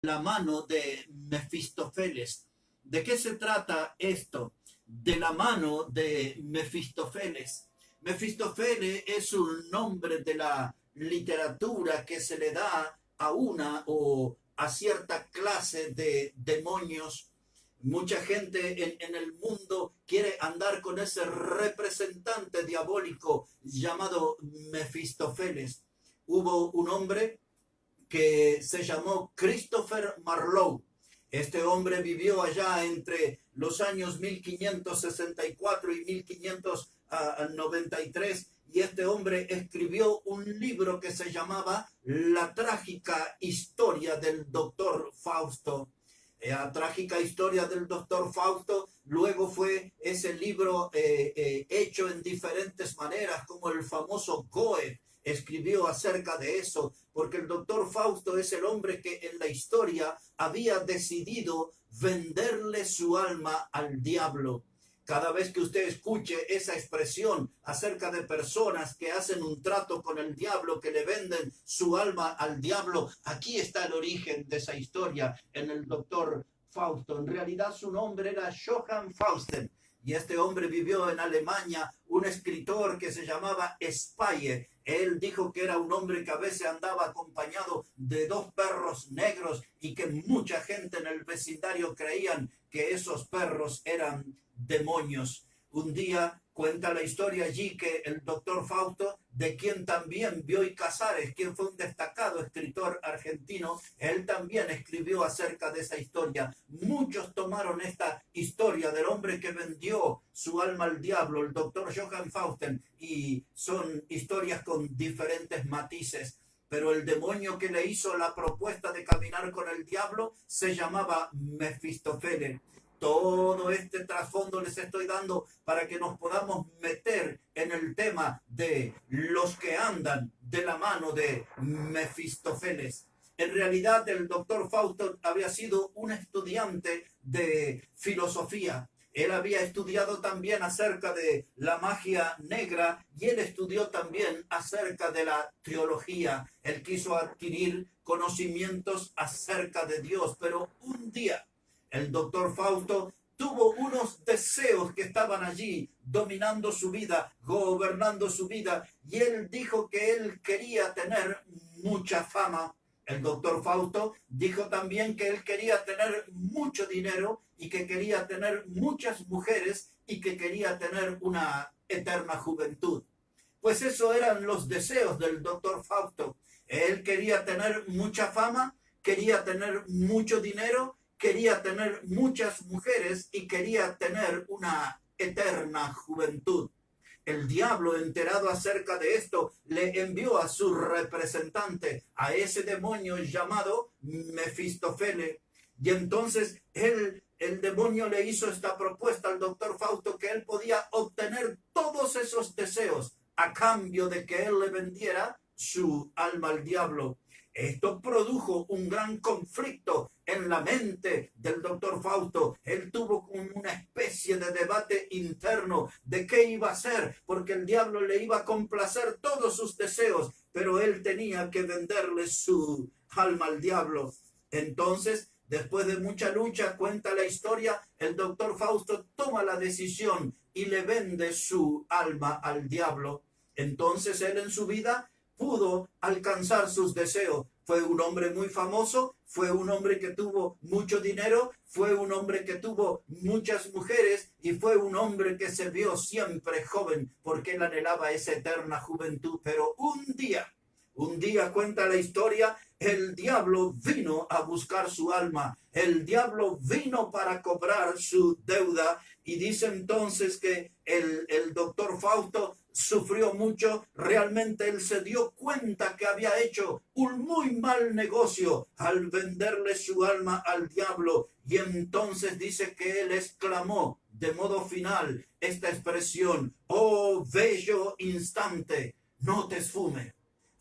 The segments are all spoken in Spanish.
la mano de Mefistófeles. ¿De qué se trata esto? De la mano de Mefistófeles. Mefistófeles es un nombre de la literatura que se le da a una o a cierta clase de demonios. Mucha gente en el mundo quiere andar con ese representante diabólico llamado Mefistófeles. Hubo un hombre que se llamó Christopher Marlowe. Este hombre vivió allá entre los años 1564 y 1593 y este hombre escribió un libro que se llamaba La trágica historia del doctor Fausto. La trágica historia del doctor Fausto luego fue ese libro hecho en diferentes maneras, como el famoso Goethe escribió acerca de eso, porque el doctor Fausto es el hombre que en la historia había decidido venderle su alma al diablo. Cada vez que usted escuche esa expresión acerca de personas que hacen un trato con el diablo, que le venden su alma al diablo, aquí está el origen de esa historia en el doctor Fausto. En realidad su nombre era Johann Fausten. Y este hombre vivió en Alemania, un escritor que se llamaba Speyer. Él dijo que era un hombre que a veces andaba acompañado de 2 perros negros y que mucha gente en el vecindario creían que esos perros eran demonios. Un día cuenta la historia allí que el doctor Fausto, de quien también Bioy Casares, quien fue un destacado escritor argentino, él también escribió acerca de esa historia. Muchos tomaron esta historia del hombre que vendió su alma al diablo, el doctor Johann Fausten, y son historias con diferentes matices. Pero el demonio que le hizo la propuesta de caminar con el diablo se llamaba Mefistófeles. Todo este trasfondo les estoy dando para que nos podamos meter en el tema de los que andan de la mano de Mefistófeles. En realidad, el doctor Fausto había sido un estudiante de filosofía. Él había estudiado también acerca de la magia negra y él estudió también acerca de la teología. Él quiso adquirir conocimientos acerca de Dios, pero un día el doctor Fausto tuvo unos deseos que estaban allí dominando su vida, gobernando su vida, y él dijo que él quería tener mucha fama. El doctor Fausto dijo también que él quería tener mucho dinero y que quería tener muchas mujeres y que quería tener una eterna juventud. Pues eso eran los deseos del doctor Fausto. Él quería tener mucha fama, quería tener mucho dinero, quería tener muchas mujeres y quería tener una eterna juventud. El diablo, enterado acerca de esto, le envió a su representante, a ese demonio llamado Mefistófeles. Y entonces el demonio le hizo esta propuesta al doctor Fausto, que él podía obtener todos esos deseos a cambio de que él le vendiera su alma al diablo. Esto produjo un gran conflicto en la mente del doctor Fausto. Él tuvo una especie de debate interno de qué iba a hacer, porque el diablo le iba a complacer todos sus deseos, pero él tenía que venderle su alma al diablo. Entonces, después de mucha lucha, cuenta la historia, el doctor Fausto toma la decisión y le vende su alma al diablo. Entonces él en su vida pudo alcanzar sus deseos. Fue un hombre muy famoso, fue un hombre que tuvo mucho dinero, fue un hombre que tuvo muchas mujeres y fue un hombre que se vio siempre joven porque él anhelaba esa eterna juventud. Pero un día cuenta la historia, el diablo vino a buscar su alma, el diablo vino para cobrar su deuda y dice entonces que el doctor Fausto sufrió mucho. Realmente él se dio cuenta que había hecho un muy mal negocio al venderle su alma al diablo. Y entonces dice que él exclamó de modo final esta expresión: oh bello instante, no te esfume.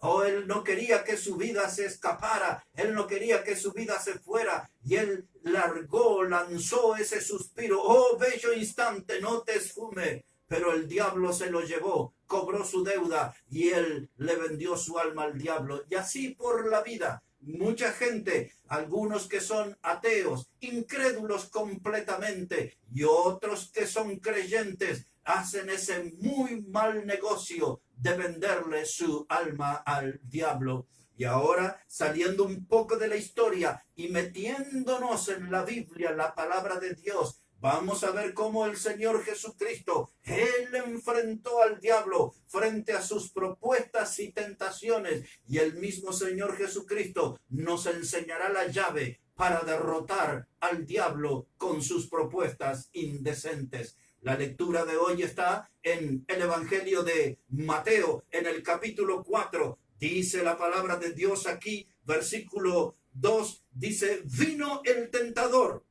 Oh, él no quería que su vida se escapara, él no quería que su vida se fuera, y él lanzó ese suspiro: oh bello instante, no te esfume. Pero el diablo se lo llevó, cobró su deuda y él le vendió su alma al diablo. Y así por la vida mucha gente, algunos que son ateos, incrédulos completamente, y otros que son creyentes, hacen ese muy mal negocio de venderle su alma al diablo. Y ahora, saliendo un poco de la historia y metiéndonos en la Biblia, la palabra de Dios, vamos a ver cómo el Señor Jesucristo, Él enfrentó al diablo frente a sus propuestas y tentaciones. Y el mismo Señor Jesucristo nos enseñará la llave para derrotar al diablo con sus propuestas indecentes. La lectura de hoy está en el Evangelio de Mateo, en el capítulo 4. Dice la palabra de Dios aquí, versículo 2, dice, vino el tentador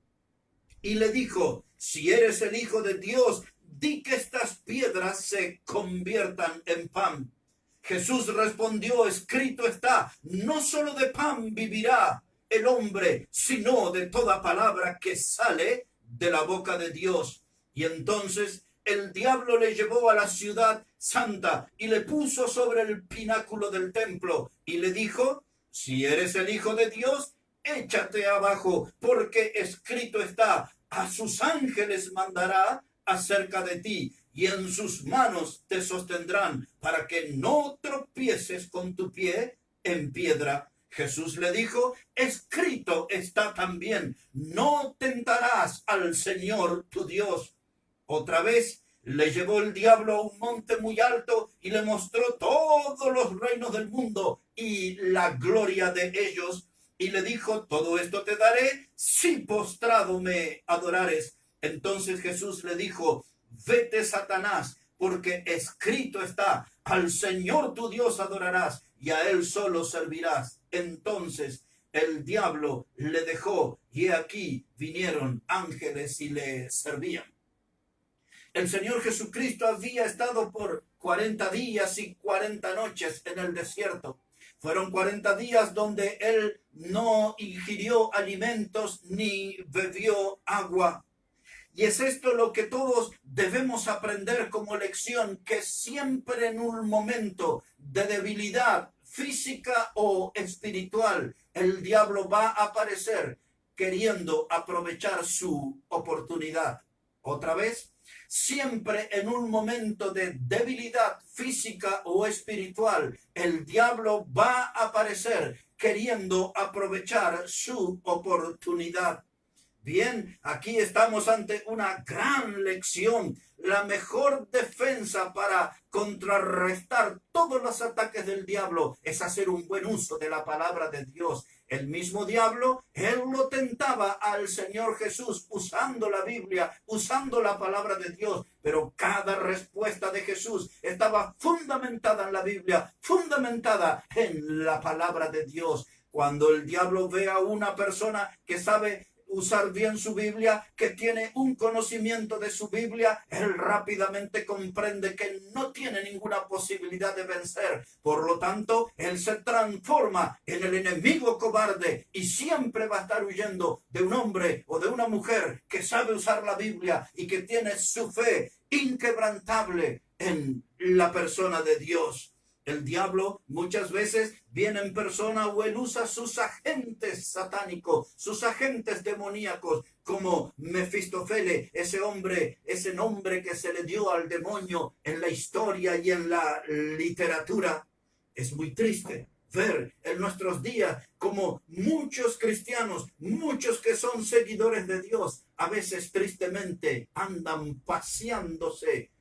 y le dijo, si eres el Hijo de Dios, di que estas piedras se conviertan en pan. Jesús respondió, escrito está, no solo de pan vivirá el hombre, sino de toda palabra que sale de la boca de Dios. Y entonces el diablo le llevó a la ciudad santa y le puso sobre el pináculo del templo y le dijo, si eres el Hijo de Dios, échate abajo, porque escrito está, a sus ángeles mandará acerca de ti, y en sus manos te sostendrán, para que no tropieces con tu pie en piedra. Jesús le dijo, escrito está también, no tentarás al Señor tu Dios. Otra vez le llevó el diablo a un monte muy alto y le mostró todos los reinos del mundo y la gloria de ellos. Y le dijo, todo esto te daré si postrado me adorares. Entonces Jesús le dijo, vete, Satanás, porque escrito está, al Señor tu Dios adorarás y a Él solo servirás. Entonces el diablo le dejó y he aquí vinieron ángeles y le servían. El Señor Jesucristo había estado por 40 días y 40 noches en el desierto. Fueron 40 días donde Él no ingirió alimentos ni bebió agua. Y es esto lo que todos debemos aprender como lección, que siempre en un momento de debilidad física o espiritual, el diablo va a aparecer queriendo aprovechar su oportunidad. Otra vez, siempre en un momento de debilidad física o espiritual, el diablo va a aparecer queriendo aprovechar su oportunidad. Bien, aquí estamos ante una gran lección. La mejor defensa para contrarrestar todos los ataques del diablo es hacer un buen uso de la palabra de Dios. El mismo diablo, él lo tentaba al Señor Jesús usando la Biblia, usando la palabra de Dios, pero cada respuesta de Jesús estaba fundamentada en la Biblia, fundamentada en la palabra de Dios. Cuando el diablo ve a una persona que sabe usar bien su Biblia, que tiene un conocimiento de su Biblia, él rápidamente comprende que no tiene ninguna posibilidad de vencer. Por lo tanto, él se transforma en el enemigo cobarde y siempre va a estar huyendo de un hombre o de una mujer que sabe usar la Biblia y que tiene su fe inquebrantable en la persona de Dios. El diablo muchas veces viene en persona o él usa sus agentes satánicos, sus agentes demoníacos, como Mefistofele, ese hombre, ese nombre que se le dio al demonio en la historia y en la literatura. Es muy triste ver en nuestros días como muchos cristianos, muchos que son seguidores de Dios, a veces tristemente andan paseándose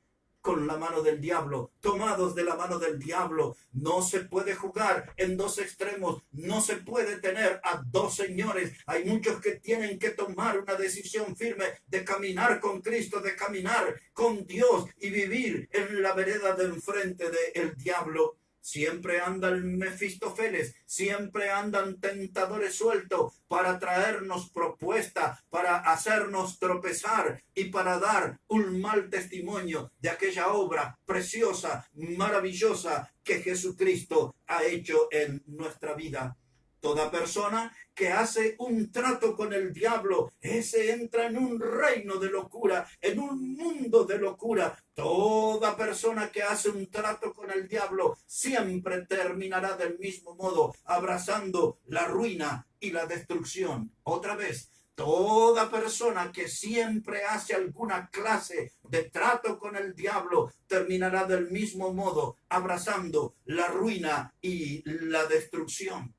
con la mano del diablo, tomados de la mano del diablo. No se puede jugar en dos extremos, no se puede tener a dos señores. Hay muchos que tienen que tomar una decisión firme de caminar con Cristo, de caminar con Dios y vivir en la vereda de enfrente del diablo. Siempre andan Mefistófeles, siempre andan tentadores sueltos para traernos propuestas, para hacernos tropezar y para dar un mal testimonio de aquella obra preciosa, maravillosa que Jesucristo ha hecho en nuestra vida. Toda persona que hace un trato con el diablo, ese entra en un reino de locura, en un mundo de locura. Toda persona que hace un trato con el diablo siempre terminará del mismo modo, abrazando la ruina y la destrucción. Otra vez, toda persona que siempre hace alguna clase de trato con el diablo terminará del mismo modo, abrazando la ruina y la destrucción.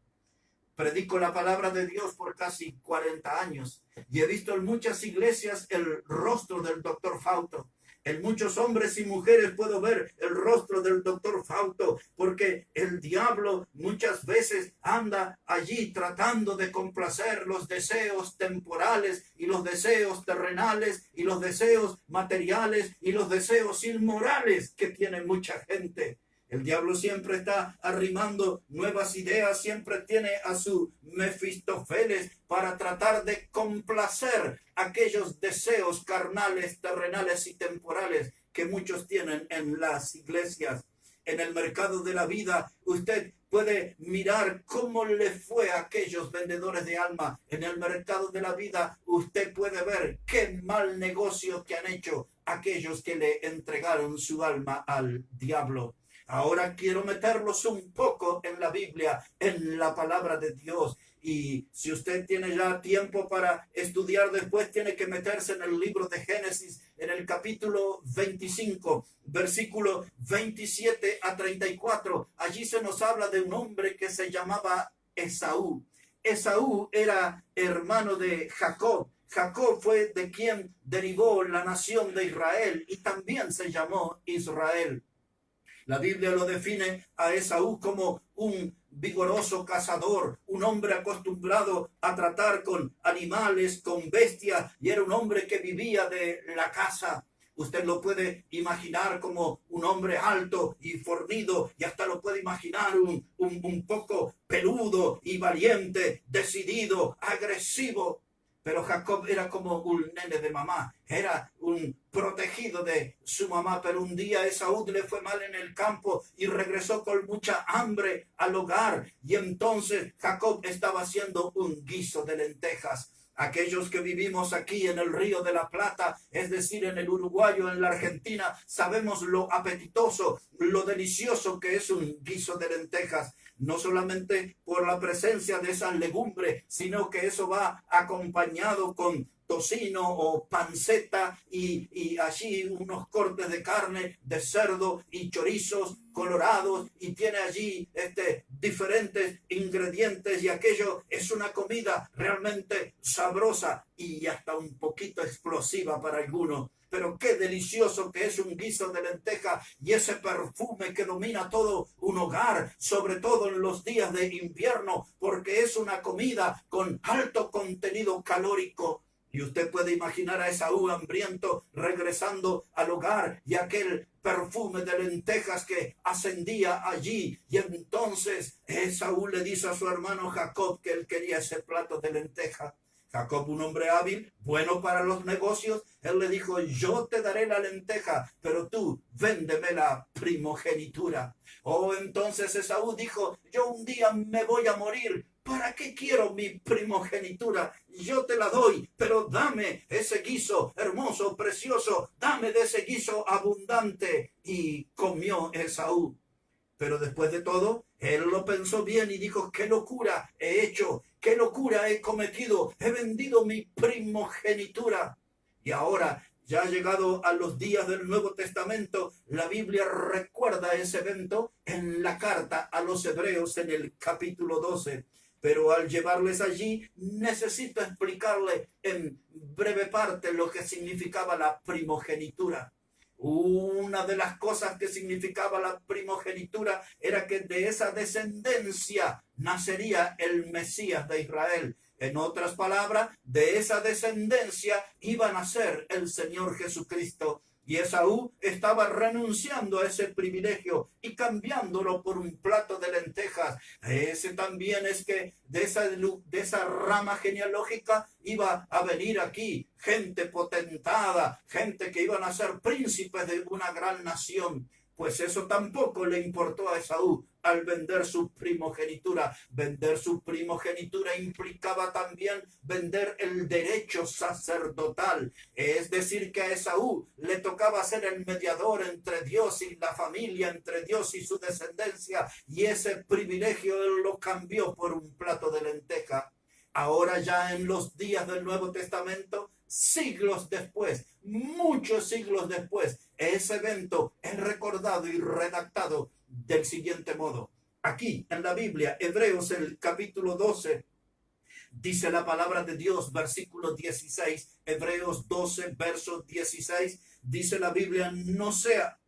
Predico la palabra de Dios por casi 40 años y he visto en muchas iglesias el rostro del doctor Fausto. En muchos hombres y mujeres puedo ver el rostro del doctor Fausto, porque el diablo muchas veces anda allí tratando de complacer los deseos temporales y los deseos terrenales y los deseos materiales y los deseos inmorales que tiene mucha gente. El diablo siempre está arrimando nuevas ideas, siempre tiene a su Mefistófeles para tratar de complacer aquellos deseos carnales, terrenales y temporales que muchos tienen en las iglesias. En el mercado de la vida, usted puede mirar cómo le fue a aquellos vendedores de alma. En el mercado de la vida, usted puede ver qué mal negocio que han hecho aquellos que le entregaron su alma al diablo. Ahora quiero meterlos un poco en la Biblia, en la palabra de Dios. Y si usted tiene ya tiempo para estudiar después, tiene que meterse en el libro de Génesis, en el capítulo 25, versículo 27 a 34. Allí se nos habla de un hombre que se llamaba Esaú. Esaú era hermano de Jacob. Jacob fue de quien derivó la nación de Israel y también se llamó Israel. La Biblia lo define a Esaú como un vigoroso cazador, un hombre acostumbrado a tratar con animales, con bestias, y era un hombre que vivía de la caza. Usted lo puede imaginar como un hombre alto y fornido, y hasta lo puede imaginar un poco peludo y valiente, decidido, agresivo. Pero Jacob era como un nene de mamá, era un protegido de su mamá. Pero un día Esaú le fue mal en el campo y regresó con mucha hambre al hogar. Y entonces Jacob estaba haciendo un guiso de lentejas. Aquellos que vivimos aquí en el Río de la Plata, es decir, en el Uruguay o en la Argentina, sabemos lo apetitoso, lo delicioso que es un guiso de lentejas. No solamente por la presencia de esas legumbres, sino que eso va acompañado con tocino o panceta y allí unos cortes de carne de cerdo y chorizos colorados, y tiene allí diferentes ingredientes, y aquello es una comida realmente sabrosa y hasta un poquito explosiva para algunos. Pero qué delicioso que es un guiso de lenteja y ese perfume que domina todo un hogar, sobre todo en los días de invierno, porque es una comida con alto contenido calórico. Y usted puede imaginar a Esaú hambriento regresando al hogar y aquel perfume de lentejas que ascendía allí. Y entonces Esaú le dice a su hermano Jacob que él quería ese plato de lenteja. Jacob, un hombre hábil, bueno para los negocios, él le dijo: yo te daré la lenteja, pero tú véndeme la primogenitura. Entonces Esaú dijo: yo un día me voy a morir, ¿para qué quiero mi primogenitura? Yo te la doy, pero dame ese guiso hermoso, precioso, dame de ese guiso abundante. Y comió Esaú. Pero después de todo, él lo pensó bien y dijo: qué locura he hecho, qué locura he cometido, he vendido mi primogenitura. Y ahora, ya llegado a los días del Nuevo Testamento, la Biblia recuerda ese evento en la carta a los Hebreos en el capítulo 12. Pero al llevarles allí, necesito explicarle en breve parte lo que significaba la primogenitura. Una de las cosas que significaba la primogenitura era que de esa descendencia nacería el Mesías de Israel. En otras palabras, de esa descendencia iba a nacer el Señor Jesucristo. Y Esaú estaba renunciando a ese privilegio y cambiándolo por un plato de lentejas. Ese también es que de esa rama genealógica iba a venir aquí gente potentada, gente que iban a ser príncipes de una gran nación. Pues eso tampoco le importó a Esaú, al vender su primogenitura. Vender su primogenitura implicaba también vender el derecho sacerdotal. Es decir, que a Esaú le tocaba ser el mediador entre Dios y la familia, entre Dios y su descendencia, y ese privilegio él lo cambió por un plato de lenteja. Ahora ya en los días del Nuevo Testamento, siglos después, muchos siglos después, ese evento es recordado y redactado del siguiente modo. Aquí en la Biblia, Hebreos, el capítulo 12, dice la palabra de Dios, versículo 16, Hebreos 12, verso 16, dice la Biblia: no sea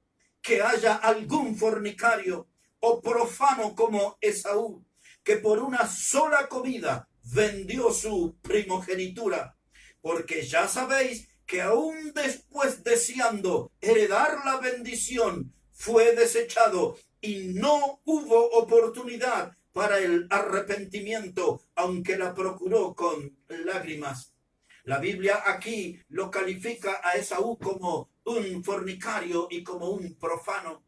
que haya algún fornicario o profano como Esaú, que por una sola comida vendió su primogenitura, porque ya sabéis que aún después, deseando heredar la bendición, fue desechado y no hubo oportunidad para el arrepentimiento, aunque la procuró con lágrimas. La Biblia aquí lo califica a Esaú como un fornicario y como un profano.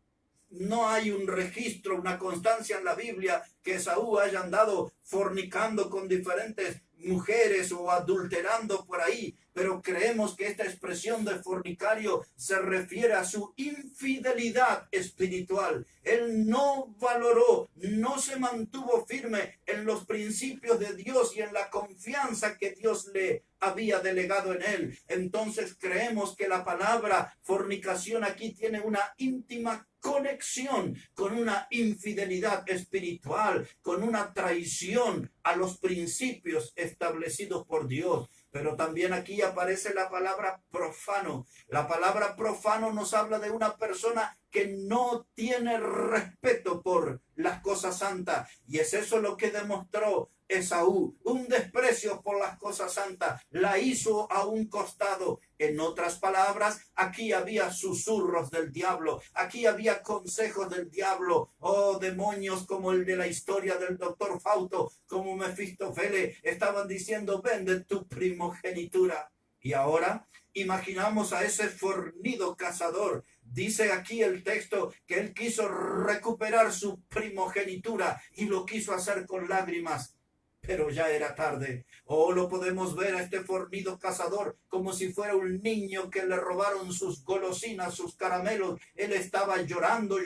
No hay un registro, una constancia en la Biblia que Esaú haya andado fornicando con diferentes mujeres o adulterando por ahí, pero creemos que esta expresión de fornicario se refiere a su infidelidad espiritual. Él no valoró, no se mantuvo firme en los principios de Dios y en la confianza que Dios le había delegado en él. Entonces creemos que la palabra fornicación aquí tiene una íntima conexión con una infidelidad espiritual, con una traición a los principios establecidos por Dios. Pero también aquí aparece la palabra profano. La palabra profano nos habla de una persona que no tiene respeto por las cosas santas. Y es eso lo que demostró Esaú, un desprecio por las cosas santas, la hizo a un costado. En otras palabras, aquí había susurros del diablo, aquí había consejos del diablo, demonios como el de la historia del doctor Fausto, como Mefistofele, estaban diciendo: vende tu primogenitura. Y ahora imaginamos a ese fornido cazador. Dice aquí el texto que él quiso recuperar su primogenitura y lo quiso hacer con lágrimas. Pero ya era tarde. Lo podemos ver a este fornido cazador como si fuera un niño que le robaron sus golosinas, sus caramelos. Él estaba llorando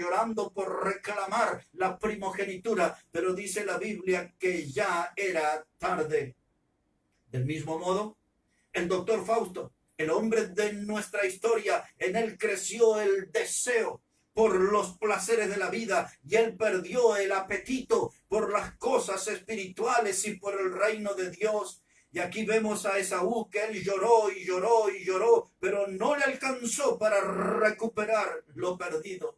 por reclamar la primogenitura, pero dice la Biblia que ya era tarde. Del mismo modo, el doctor Fausto, el hombre de nuestra historia, en él creció el deseo por los placeres de la vida y él perdió el apetito por las cosas espirituales y por el reino de Dios. Y aquí vemos a Esaú que él lloró y lloró y lloró, pero no le alcanzó para recuperar lo perdido.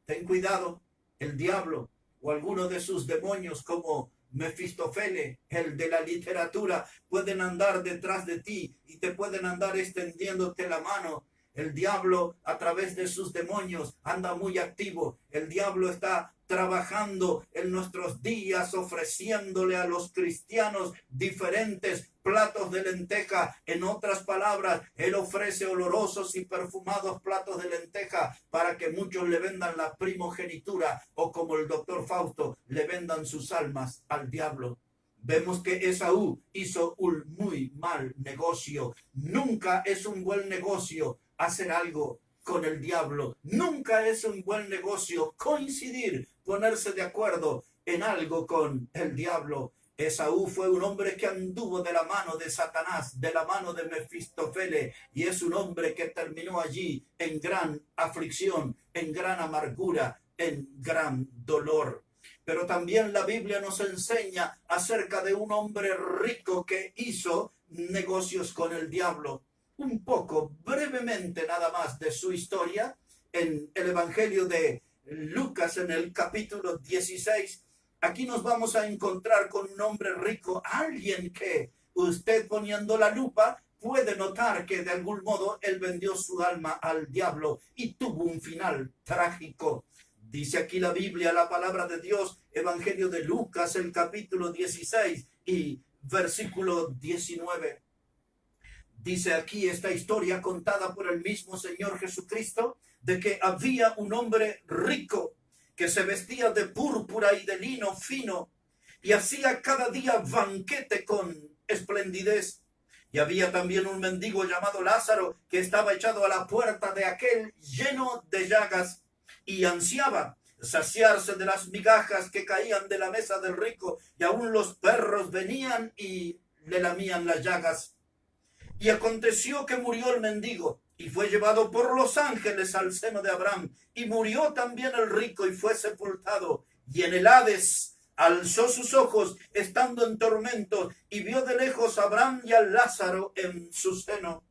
Ten cuidado, el diablo o alguno de sus demonios como Mefistofele, el de la literatura, pueden andar detrás de ti y te pueden andar extendiéndote la mano. El diablo, a través de sus demonios, anda muy activo. El diablo está trabajando en nuestros días, ofreciéndole a los cristianos diferentes platos de lenteja. En otras palabras, él ofrece olorosos y perfumados platos de lenteja para que muchos le vendan la primogenitura, o como el doctor Fausto, le vendan sus almas al diablo. Vemos que Esaú hizo un muy mal negocio. Nunca es un buen negocio hacer algo con el diablo. Nunca es un buen negocio coincidir, ponerse de acuerdo en algo con el diablo. Esaú fue un hombre que anduvo de la mano de Satanás, de la mano de Mefistofele, y es un hombre que terminó allí en gran aflicción, en gran amargura, en gran dolor. Pero también la Biblia nos enseña acerca de un hombre rico que hizo negocios con el diablo. Un poco, brevemente nada más, de su historia en el Evangelio de Lucas, en el capítulo 16. Aquí nos vamos a encontrar con un hombre rico, alguien que usted, poniendo la lupa, puede notar que de algún modo él vendió su alma al diablo y tuvo un final trágico. Dice aquí la Biblia, la palabra de Dios, Evangelio de Lucas, el capítulo 16 y versículo 19. Dice aquí esta historia contada por el mismo Señor Jesucristo, de que había un hombre rico que se vestía de púrpura y de lino fino, y hacía cada día banquete con esplendidez. Y había también un mendigo llamado Lázaro, que estaba echado a la puerta de aquel lleno de llagas, y ansiaba saciarse de las migajas que caían de la mesa del rico, y aún los perros venían y le lamían las llagas. Y aconteció que murió el mendigo, y fue llevado por los ángeles al seno de Abraham, y murió también el rico, y fue sepultado, y en el Hades alzó sus ojos, estando en tormento, y vio de lejos a Abraham y a Lázaro en su seno.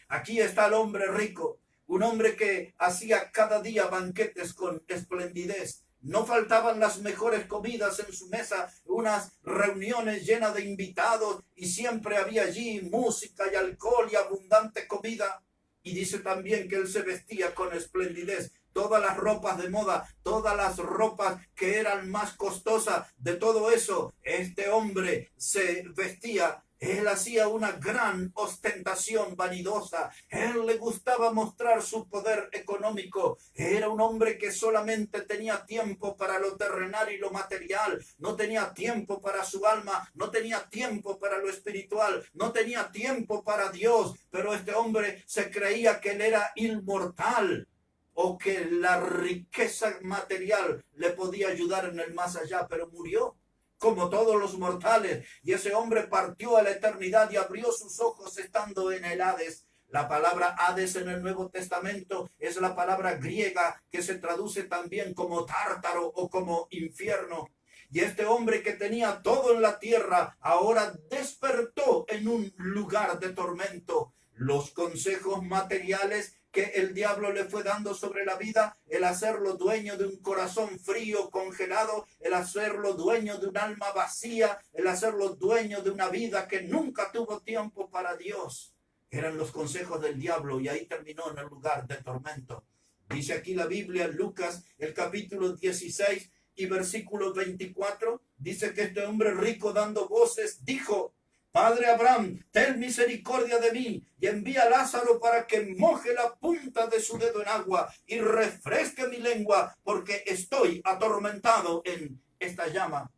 Aquí está el hombre rico, un hombre que hacía cada día banquetes con esplendidez. No faltaban las mejores comidas en su mesa, unas reuniones llenas de invitados, y siempre había allí música y alcohol y abundante comida. Y dice también que él se vestía con esplendidez. Todas las ropas de moda, todas las ropas que eran más costosas, de todo eso, este hombre se vestía. Él hacía una gran ostentación vanidosa. Él le gustaba mostrar su poder económico. Era un hombre que solamente tenía tiempo para lo terrenal y lo material. No tenía tiempo para su alma. No tenía tiempo para lo espiritual. No tenía tiempo para Dios. Pero este hombre se creía que él era inmortal, o que la riqueza material le podía ayudar en el más allá, pero murió como todos los mortales, y ese hombre partió a la eternidad y abrió sus ojos estando en el Hades. La palabra Hades en el Nuevo Testamento es la palabra griega que se traduce también como tártaro o como infierno. Y este hombre que tenía todo en la tierra ahora despertó en un lugar de tormento. Los consejos materiales que el diablo le fue dando sobre la vida, el hacerlo dueño de un corazón frío, congelado, el hacerlo dueño de un alma vacía, el hacerlo dueño de una vida que nunca tuvo tiempo para Dios, eran los consejos del diablo, y ahí terminó en el lugar de tormento. Dice aquí la Biblia, Lucas, el capítulo 16 y versículo 24, dice que este hombre rico, dando voces, dijo: Padre Abraham, ten misericordia de mí y envía a Lázaro para que moje la punta de su dedo en agua y refresque mi lengua, porque estoy atormentado en esta llama.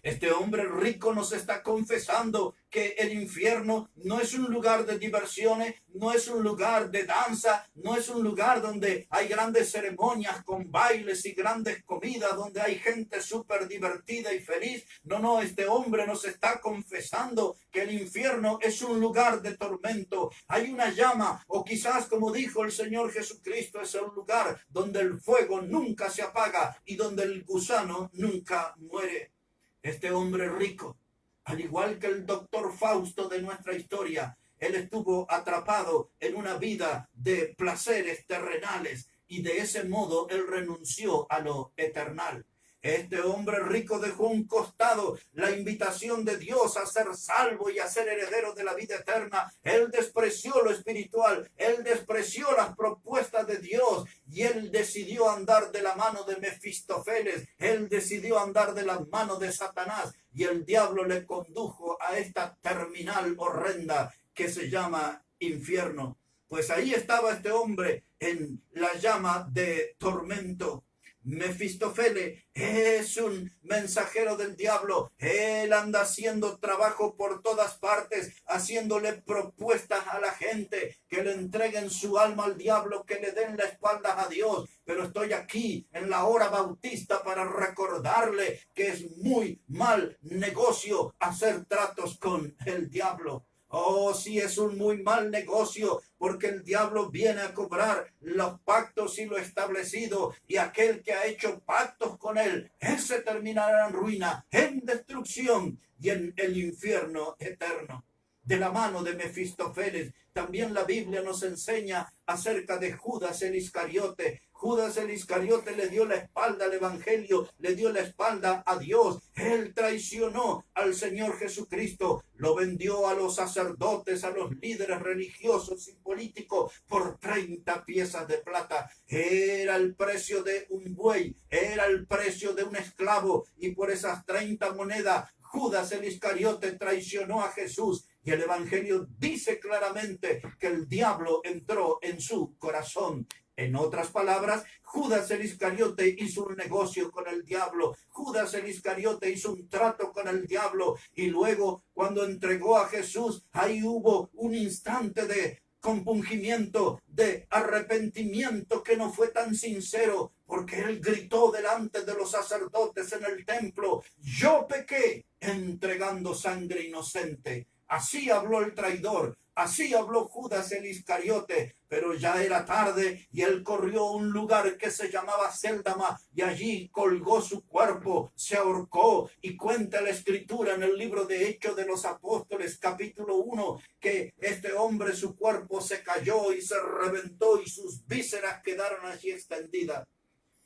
Este hombre rico nos está confesando que el infierno no es un lugar de diversiones, no es un lugar de danza, no es un lugar donde hay grandes ceremonias con bailes y grandes comidas, donde hay gente súper divertida y feliz. No, este hombre nos está confesando que el infierno es un lugar de tormento. Hay una llama, o quizás, como dijo el Señor Jesucristo, es un lugar donde el fuego nunca se apaga y donde el gusano nunca muere. Este hombre rico, al igual que el doctor Fausto de nuestra historia, él estuvo atrapado en una vida de placeres terrenales, y de ese modo él renunció a lo eternal. Este hombre rico dejó a un costado la invitación de Dios a ser salvo y a ser heredero de la vida eterna. Él despreció lo espiritual, él despreció las propuestas de Dios, y él decidió andar de la mano de Mefistófeles, él decidió andar de la mano de Satanás, y el diablo le condujo a esta terminal horrenda que se llama infierno. Pues ahí estaba este hombre en la llama de tormento. Mefistófeles es un mensajero del diablo. Él anda haciendo trabajo por todas partes, haciéndole propuestas a la gente que le entreguen su alma al diablo, que le den la espalda a Dios. Pero estoy aquí en la hora bautista para recordarle que es muy mal negocio hacer tratos con el diablo. Oh, sí, es un muy mal negocio, porque el diablo viene a cobrar los pactos y lo establecido, y aquel que ha hecho pactos con él, ese terminará en ruina, en destrucción y en el infierno eterno. De la mano de Mefistófeles, también la Biblia nos enseña acerca de Judas el Iscariote. Judas el Iscariote le dio la espalda al Evangelio, le dio la espalda a Dios. Él traicionó al Señor Jesucristo, lo vendió a los sacerdotes, a los líderes religiosos y políticos por 30 piezas de plata. Era el precio de un buey, era el precio de un esclavo, y por esas 30 monedas Judas el Iscariote traicionó a Jesús. Y el Evangelio dice claramente que el diablo entró en su corazón. En otras palabras, Judas el Iscariote hizo un negocio con el diablo. Judas el Iscariote hizo un trato con el diablo. Y luego, cuando entregó a Jesús, ahí hubo un instante de compungimiento, de arrepentimiento que no fue tan sincero, porque él gritó delante de los sacerdotes en el templo: yo pequé entregando sangre inocente. Así habló el traidor, así habló Judas el Iscariote, pero ya era tarde y él corrió a un lugar que se llamaba Séldama y allí colgó su cuerpo, se ahorcó. Y cuenta la escritura en el libro de Hechos de los Apóstoles, capítulo 1, que este hombre, su cuerpo se cayó y se reventó y sus vísceras quedaron allí extendidas.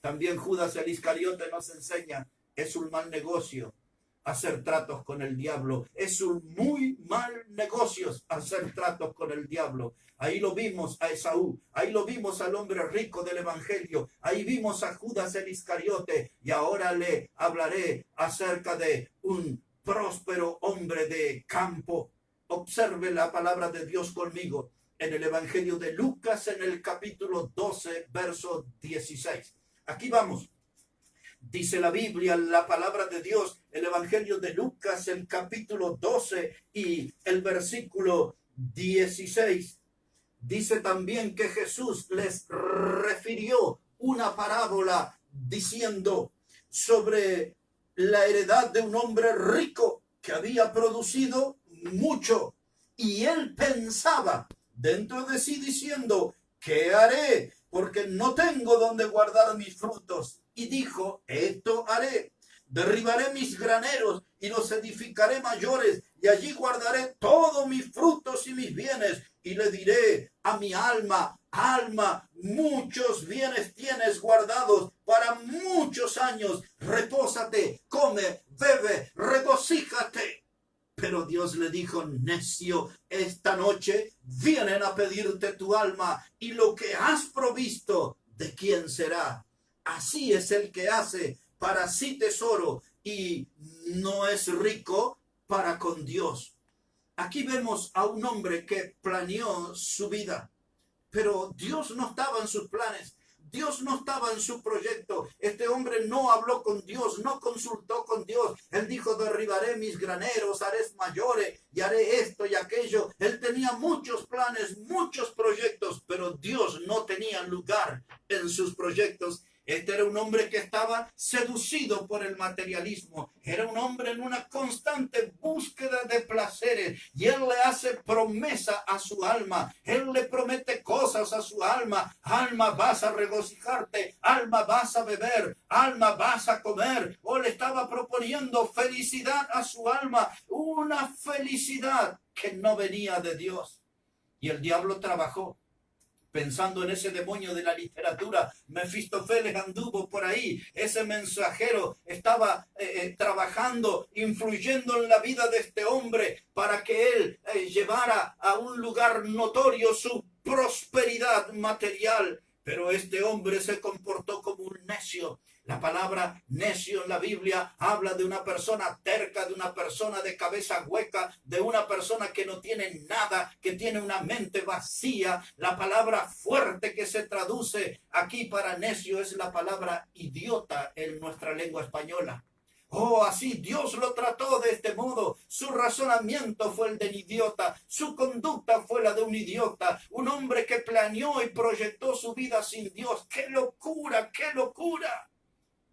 También Judas el Iscariote nos enseña, es un mal negocio hacer tratos con el diablo. Es un muy mal negocio hacer tratos con el diablo. Ahí lo vimos a Esaú, ahí lo vimos al hombre rico del evangelio, ahí vimos a Judas el Iscariote, y ahora le hablaré acerca de un próspero hombre de campo. Observe la palabra de Dios conmigo en el evangelio de Lucas, en el capítulo 12, verso 16. Aquí vamos. Dice la Biblia, la palabra de Dios, el evangelio de Lucas, el capítulo 12 y el versículo 16. Dice también que Jesús les refirió una parábola diciendo sobre la heredad de un hombre rico que había producido mucho. Y él pensaba dentro de sí diciendo: ¿qué haré? Porque no tengo donde guardar mis frutos. Y dijo: esto haré, derribaré mis graneros y los edificaré mayores, y allí guardaré todos mis frutos y mis bienes. Y le diré a mi alma: alma, muchos bienes tienes guardados para muchos años. Repósate, come, bebe, regocíjate. Pero Dios le dijo: necio, esta noche vienen a pedirte tu alma, y lo que has provisto, ¿de quién será? Así es el que hace para sí tesoro y no es rico para con Dios. Aquí vemos a un hombre que planeó su vida, pero Dios no estaba en sus planes. Dios no estaba en su proyecto. Este hombre no habló con Dios, no consultó con Dios. Él dijo: derribaré mis graneros, haré mayores y haré esto y aquello. Él tenía muchos planes, muchos proyectos, pero Dios no tenía lugar en sus proyectos. Este era un hombre que estaba seducido por el materialismo. Era un hombre en una constante búsqueda de placeres. Y él le hace promesa a su alma. Él le promete cosas a su alma. Alma, vas a regocijarte. Alma, vas a beber. Alma, vas a comer. O le estaba proponiendo felicidad a su alma. Una felicidad que no venía de Dios. Y el diablo trabajó pensando en ese demonio de la literatura. Mefistófeles anduvo por ahí. Ese mensajero estaba trabajando, influyendo en la vida de este hombre para que él llevara a un lugar notorio su prosperidad material. Pero este hombre se comportó como un necio. La palabra necio en la Biblia habla de una persona terca, de una persona de cabeza hueca, de una persona que no tiene nada, que tiene una mente vacía. La palabra fuerte que se traduce aquí para necio es la palabra idiota en nuestra lengua española. Oh, así Dios lo trató de este modo. Su razonamiento fue el del idiota. Su conducta fue la de un idiota. Un hombre que planeó y proyectó su vida sin Dios. ¡Qué locura! ¡Qué locura!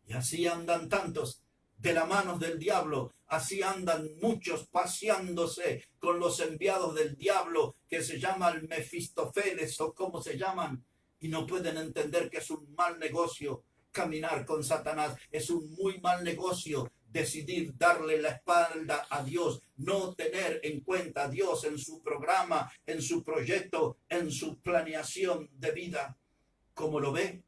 Y así andan tantos de la mano del diablo. Así andan muchos paseándose con los enviados del diablo, que se llaman Mefistófeles o como se llaman. Y no pueden entender que es un mal negocio caminar con Satanás. Es un muy mal negocio decidir darle la espalda a Dios, no tener en cuenta a Dios en su programa, en su proyecto, en su planeación de vida. Como lo ve,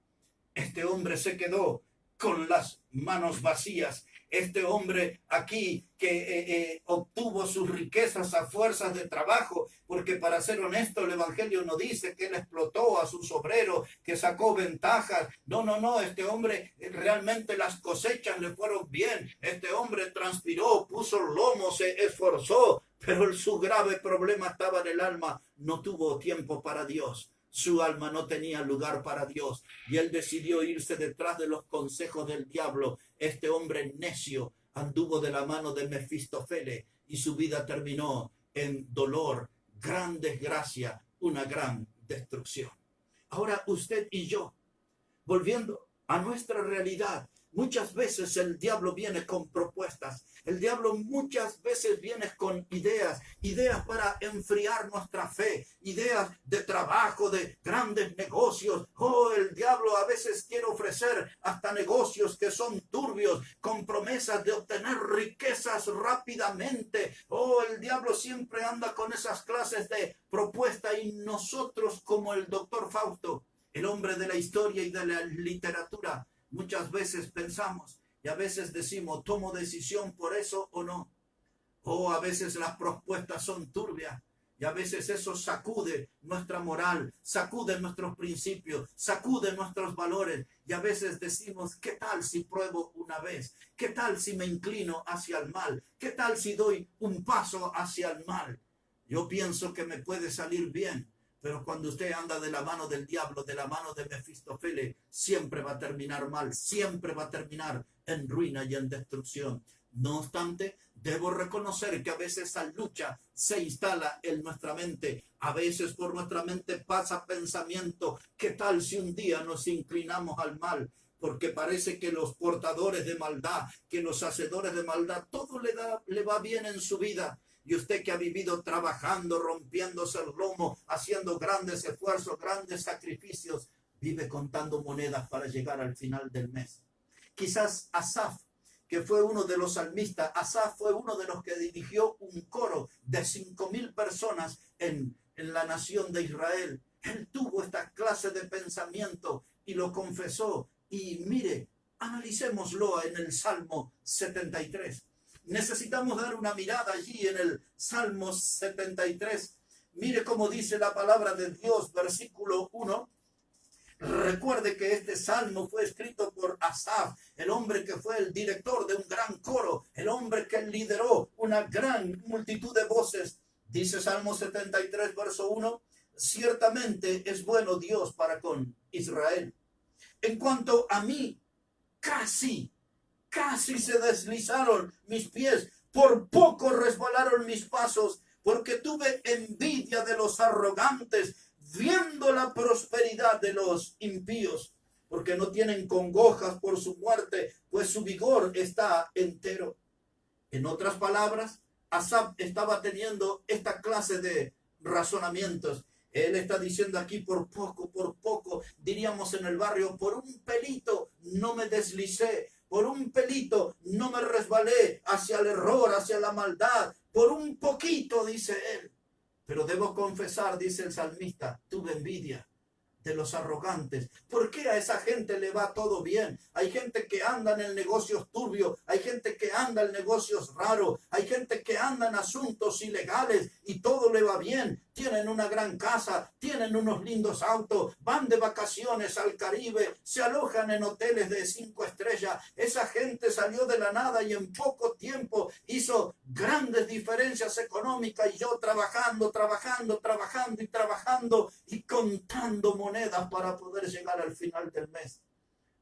este hombre se quedó con las manos vacías. Este hombre aquí que obtuvo sus riquezas a fuerzas de trabajo, porque para ser honesto el evangelio no dice que él explotó a sus obreros, que sacó ventajas. No, este hombre realmente las cosechas le fueron bien. Este hombre transpiró, puso el lomo, se esforzó, pero su grave problema estaba en el alma. No tuvo tiempo para Dios. Su alma no tenía lugar para Dios y él decidió irse detrás de los consejos del diablo. Este hombre necio anduvo de la mano de Mefistófeles y su vida terminó en dolor, gran desgracia, una gran destrucción. Ahora usted y yo, volviendo a nuestra realidad, muchas veces el diablo viene con propuestas. El diablo muchas veces viene con ideas para enfriar nuestra fe, ideas de trabajo, de grandes negocios. Oh, el diablo a veces quiere ofrecer hasta negocios que son turbios, con promesas de obtener riquezas rápidamente. Oh, el diablo siempre anda con esas clases de propuesta y nosotros, como el doctor Fausto, el hombre de la historia y de la literatura, muchas veces pensamos y a veces decimos, ¿tomo decisión por eso o no? O a veces las propuestas son turbias y a veces eso sacude nuestra moral, sacude nuestros principios, sacude nuestros valores y a veces decimos, ¿qué tal si pruebo una vez? ¿Qué tal si me inclino hacia el mal? ¿Qué tal si doy un paso hacia el mal? Yo pienso que me puede salir bien. Pero cuando usted anda de la mano del diablo, de la mano de Mefistófeles, siempre va a terminar mal, siempre va a terminar en ruina y en destrucción. No obstante, debo reconocer que a veces esa lucha se instala en nuestra mente. A veces por nuestra mente pasa pensamiento, ¿qué tal si un día nos inclinamos al mal? Porque parece que los portadores de maldad, que los hacedores de maldad, todo le va bien en su vida. Y usted que ha vivido trabajando, rompiéndose el lomo, haciendo grandes esfuerzos, grandes sacrificios, vive contando monedas para llegar al final del mes. Quizás Asaf, que fue uno de los salmistas, Asaf fue uno de los que dirigió un coro de 5,000 personas en la nación de Israel. Él tuvo esta clase de pensamiento y lo confesó. Y mire, analicémoslo en el Salmo 73. Necesitamos dar una mirada allí en el Salmo 73. Mire cómo dice la palabra de Dios, versículo 1. Recuerde que este salmo fue escrito por Asaf, el hombre que fue el director de un gran coro, el hombre que lideró una gran multitud de voces. Dice Salmo 73, verso 1, ciertamente es bueno Dios para con Israel. En cuanto a mí, casi se deslizaron mis pies, por poco resbalaron mis pasos, porque tuve envidia de los arrogantes, viendo la prosperidad de los impíos, porque no tienen congojas por su muerte, pues su vigor está entero. En otras palabras, Asaf estaba teniendo esta clase de razonamientos. Él está diciendo aquí, por poco, diríamos en el barrio, por un pelito no me deslicé, por un pelito no me resbalé hacia el error, hacia la maldad, por un poquito, dice él. Pero debo confesar, dice el salmista, tuve envidia de los arrogantes. ¿Por qué a esa gente le va todo bien? Hay gente que anda en negocios turbios, hay gente que anda en negocios raros, hay gente que anda en asuntos ilegales y todo le va bien. Tienen una gran casa, tienen unos lindos autos, van de vacaciones al Caribe, se alojan en hoteles de 5 estrellas. Esa gente salió de la nada y en poco tiempo hizo grandes diferencias económicas y yo trabajando y contando monedas para poder llegar al final del mes.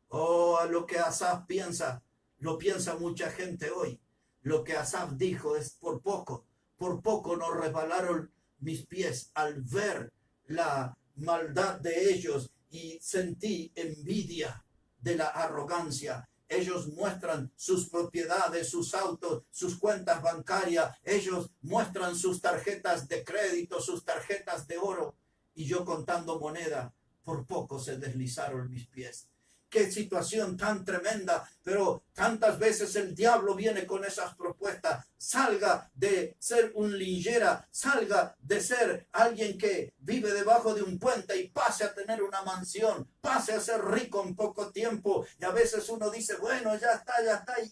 Oh, a lo que Asaf piensa, lo piensa mucha gente hoy. Lo que Asaf dijo es por poco nos resbalaron mis pies al ver la maldad de ellos y sentí envidia de la arrogancia. Ellos muestran sus propiedades, sus autos, sus cuentas bancarias. Ellos muestran sus tarjetas de crédito, sus tarjetas de oro. Y yo contando moneda, por poco se deslizaron mis pies. Qué situación tan tremenda, pero tantas veces el diablo viene con esas propuestas. Salga de ser un linchera, salga de ser alguien que vive debajo de un puente y pase a tener una mansión, pase a ser rico en poco tiempo. Y a veces uno dice, bueno, ya está,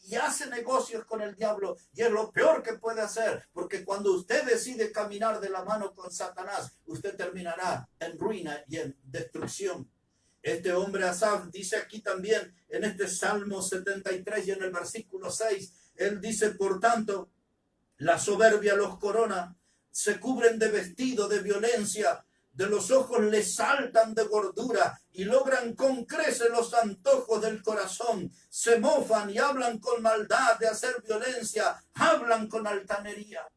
y hace negocios con el diablo. Y es lo peor que puede hacer, porque cuando usted decide caminar de la mano con Satanás, usted terminará en ruina y en destrucción. Este hombre Asaf dice aquí también en este Salmo 73 y en el versículo 6, él dice, por tanto, la soberbia los corona, se cubren de vestido de violencia, de los ojos le saltan de gordura y logran con creces los antojos del corazón. Se mofan y hablan con maldad de hacer violencia, hablan con altanería.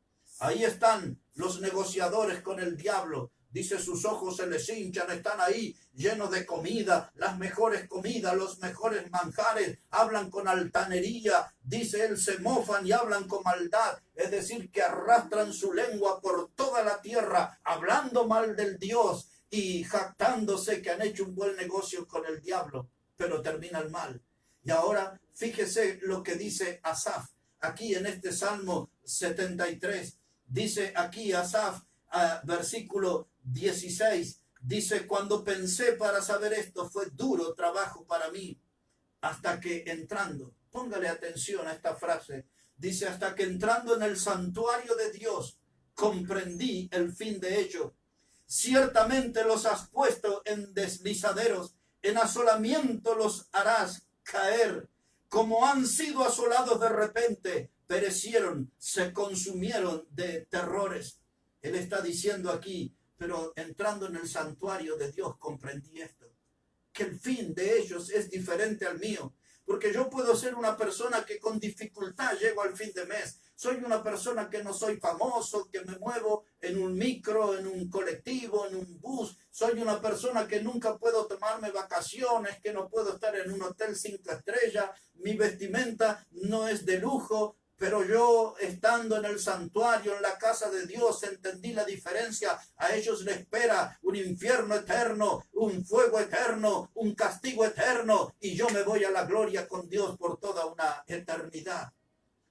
Ahí están los negociadores con el diablo. Dice, sus ojos se les hinchan, están ahí llenos de comida, las mejores comidas, los mejores manjares, hablan con altanería. Dice él, se mofan y hablan con maldad, es decir, que arrastran su lengua por toda la tierra, hablando mal del Dios y jactándose que han hecho un buen negocio con el diablo, pero terminan mal. Y ahora fíjese lo que dice Asaf, aquí en este Salmo 73, dice aquí Asaf, versículo 16, dice, cuando pensé para saber esto, fue duro trabajo para mí, hasta que entrando, póngale atención a esta frase, dice, hasta que entrando en el santuario de Dios, comprendí el fin de ello. Ciertamente los has puesto en deslizaderos, en asolamiento los harás caer, como han sido asolados de repente, perecieron, se consumieron de terrores. Él está diciendo aquí, pero entrando en el santuario de Dios comprendí esto, que el fin de ellos es diferente al mío, porque yo puedo ser una persona que con dificultad llego al fin de mes. Soy una persona que no soy famoso, que me muevo en un micro, en un colectivo, en un bus. Soy una persona que nunca puedo tomarme vacaciones, que no puedo estar en un hotel 5 estrellas. Mi vestimenta no es de lujo. Pero yo, estando en el santuario, en la casa de Dios, entendí la diferencia. A ellos les espera un infierno eterno, un fuego eterno, un castigo eterno. Y yo me voy a la gloria con Dios por toda una eternidad.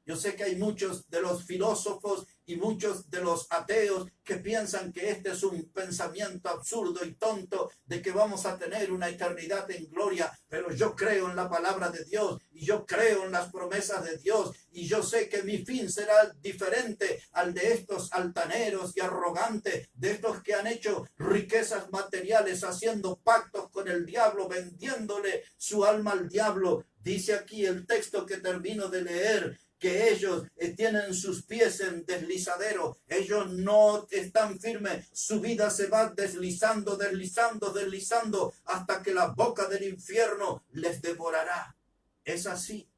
Yo sé que hay muchos de los filósofos y muchos de los ateos que piensan que este es un pensamiento absurdo y tonto de que vamos a tener una eternidad en gloria, pero yo creo en la palabra de Dios y yo creo en las promesas de Dios y yo sé que mi fin será diferente al de estos altaneros y arrogantes, de estos que han hecho riquezas materiales haciendo pactos con el diablo, vendiéndole su alma al diablo. Dice aquí el texto que termino de leer, que ellos tienen sus pies en deslizadero, ellos no están firmes, su vida se va deslizando, deslizando, hasta que la boca del infierno les devorará. Es así.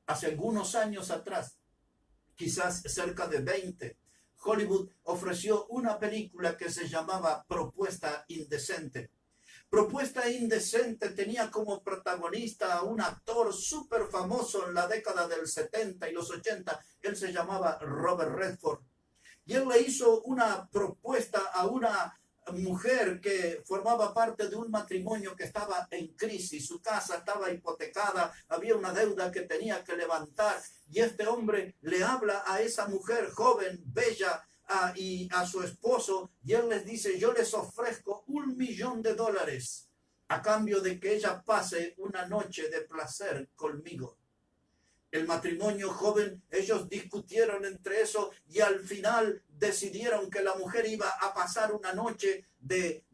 Hace algunos años atrás, quizás cerca de 20, Hollywood ofreció una película que se llamaba Propuesta Indecente. Propuesta Indecente tenía como protagonista a un actor súper famoso en la década del 70 y los 80. Él se llamaba Robert Redford. Y él le hizo una propuesta a una mujer que formaba parte de un matrimonio que estaba en crisis. Su casa estaba hipotecada, había una deuda que tenía que levantar. Y este hombre le habla a esa mujer joven, bella, y a su esposo, y él les dice, yo les ofrezco $1.000.000 a cambio de que ella pase una noche de placer conmigo. El matrimonio joven, ellos discutieron entre eso y al final decidieron que la mujer iba a pasar una noche de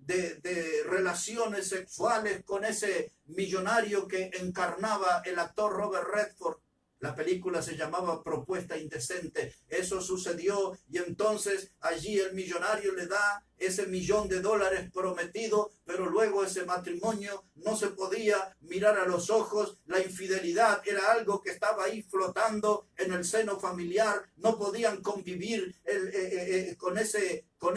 relaciones sexuales con ese millonario que encarnaba el actor Robert Redford. La película se llamaba Propuesta Indecente. Eso sucedió y entonces allí el millonario le da ese $1.000.000 prometido, pero luego ese matrimonio no se podía mirar a los ojos. La infidelidad era algo que estaba ahí flotando en el seno familiar. No podían convivir con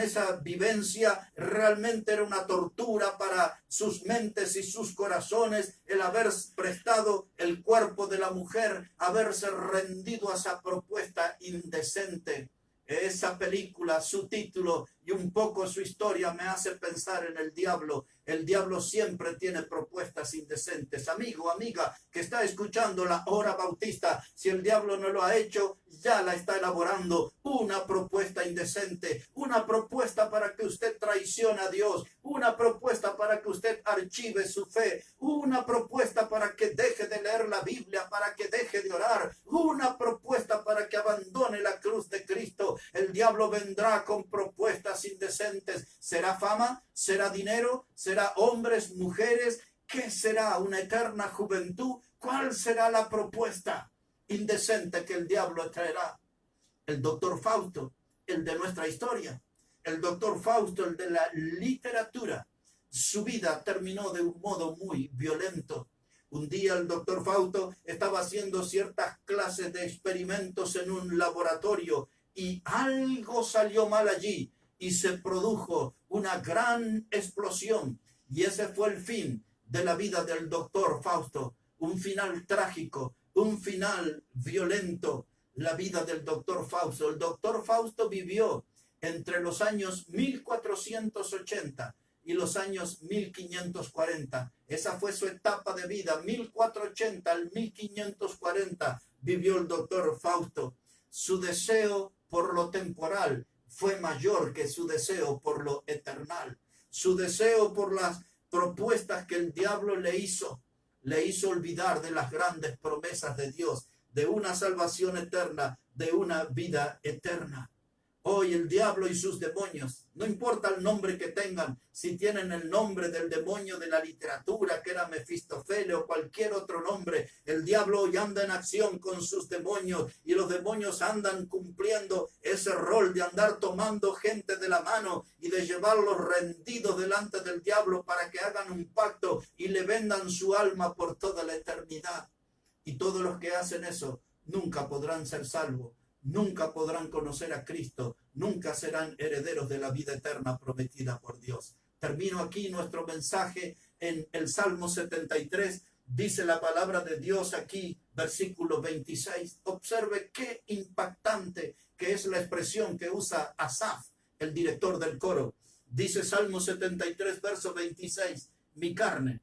esa vivencia. Realmente era una tortura para sus mentes y sus corazones el haber prestado el cuerpo de la mujer, haberse rendido a esa propuesta indecente. Esa película, su título y un poco su historia me hace pensar en el diablo. El diablo siempre tiene propuestas indecentes. Amigo, amiga, que está escuchando la hora bautista, si el diablo no lo ha hecho, ya la está elaborando. Una propuesta indecente, una propuesta para que usted traicione a Dios, una propuesta para que usted archive su fe, una propuesta para que deje de leer la Biblia, para que deje de orar, una propuesta para que abandone la cruz de Cristo. El diablo vendrá con propuestas indecentes. ¿Será fama? ¿Será dinero? ¿Será hombres, mujeres? ¿Qué será? ¿Una eterna juventud? ¿Cuál será la propuesta indecente que el diablo traerá? El doctor Fausto, el de nuestra historia, el doctor Fausto, el de la literatura, su vida terminó de un modo muy violento. Un día el doctor Fausto estaba haciendo ciertas clases de experimentos en un laboratorio y algo salió mal allí y se produjo una gran explosión. Y ese fue el fin de la vida del doctor Fausto. Un final trágico, un final violento, la vida del doctor Fausto. El doctor Fausto vivió entre los años 1480 y los años 1540. Esa fue su etapa de vida, 1480 al 1540 vivió el doctor Fausto. Su deseo por lo temporal fue mayor que su deseo por lo eternal. Su deseo por las propuestas que el diablo le hizo olvidar de las grandes promesas de Dios, de una salvación eterna, de una vida eterna. Hoy el diablo y sus demonios, no importa el nombre que tengan, si tienen el nombre del demonio de la literatura, que era Mefistofele o cualquier otro nombre, el diablo hoy anda en acción con sus demonios y los demonios andan cumpliendo ese rol de andar tomando gente de la mano y de llevarlos rendidos delante del diablo para que hagan un pacto y le vendan su alma por toda la eternidad. Y todos los que hacen eso nunca podrán ser salvos. Nunca podrán conocer a Cristo, nunca serán herederos de la vida eterna prometida por Dios. Termino aquí nuestro mensaje en el Salmo 73. Dice la palabra de Dios aquí, versículo 26. Observe qué impactante que es la expresión que usa Asaf, el director del coro. Dice Salmo 73, verso 26. Mi carne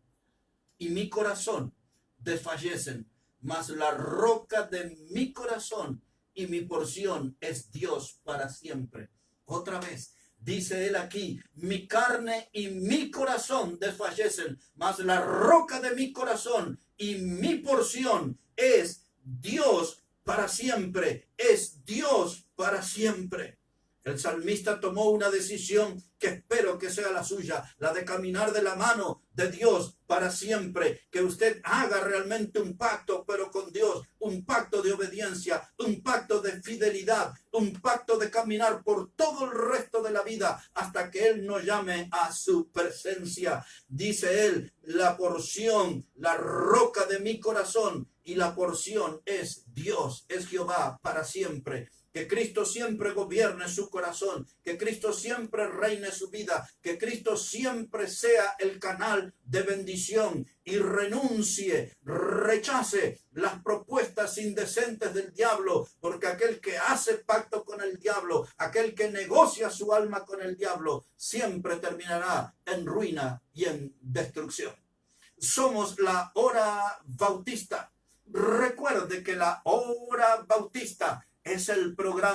y mi corazón desfallecen, mas la roca de mi corazón y mi porción es Dios para siempre. Otra vez, dice él aquí, mi carne y mi corazón desfallecen, mas la roca de mi corazón y mi porción es Dios para siempre, es Dios para siempre. El salmista tomó una decisión que espero que sea la suya, la de caminar de la mano de Dios para siempre. Que usted haga realmente un pacto, pero con Dios, un pacto de obediencia, un pacto de fidelidad, un pacto de caminar por todo el resto de la vida hasta que Él nos llame a su presencia. Dice él, la porción, la roca de mi corazón y la porción es Dios, es Jehová para siempre. Que Cristo siempre gobierne su corazón, que Cristo siempre reine su vida, que Cristo siempre sea el canal de bendición y renuncie, rechace las propuestas indecentes del diablo, porque aquel que hace pacto con el diablo, aquel que negocia su alma con el diablo, siempre terminará en ruina y en destrucción. Somos la hora bautista. Recuerde que la hora bautista es el programa